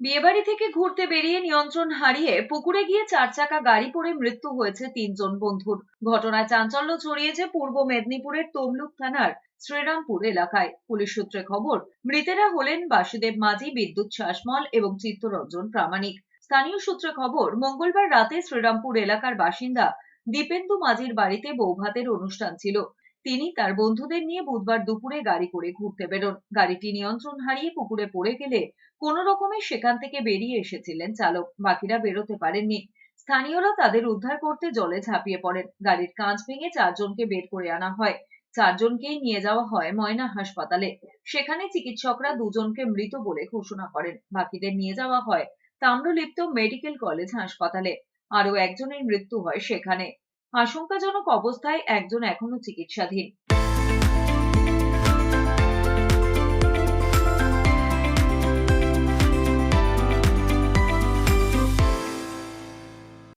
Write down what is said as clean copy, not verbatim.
বিয়েবাড়ি থেকে ঘুরতে বেরিয়ে নিয়ন্ত্রণ হারিয়ে পুকুরে গিয়ে 4 চাকা গাড়ি পড়ে মৃত্যু হয়েছে 3 জন বন্ধুর। ঘটনায় চাঞ্চল্য ছড়িয়েছে পূর্ব মেদিনীপুরের তমলুক থানার শ্রীরামপুর এলাকায়। পুলিশ সূত্রে খবর, মৃতেরা হলেন বাসুদেব মাঝি, বিদ্যুৎ শাসমল এবং চিত্তরঞ্জন প্রামাণিক। স্থানীয় সূত্রে খবর, মঙ্গলবার রাতে শ্রীরামপুর এলাকার বাসিন্দা দীপেন্দু মাঝির বাড়িতে বৌভাতের অনুষ্ঠান ছিল। তিনি তার বন্ধুদের নিয়ে বুধবার দুপুরে গাড়ি করে ঘুরতে বেরোন। গাড়িটি নিয়ন্ত্রণ হারিয়ে পুকুরে পড়ে গেলে কোনো রকমে সেখান থেকে বেরিয়ে এসেছিলেন চালক। বাকিরা বেরোতে পারেননি। স্থানীয়রা তাদের উদ্ধার করতে জলে ঝাঁপিয়ে পড়েন। গাড়ির কাঁচ ভেঙে 4 জনকে বের করে আনা হয়। 4 জনকেই নিয়ে যাওয়া হয় ময়না হাসপাতালে। সেখানে চিকিৎসকরা 2 জনকে মৃত বলে ঘোষণা করেন। বাকিদের নিয়ে যাওয়া হয় তাম্রলিপ্ত মেডিকেল কলেজ হাসপাতালে। আরও 1 জনের মৃত্যু হয় সেখানে। আশঙ্কাজনক অবস্থায় 1 জন এখনো চিকিৎসাধীন।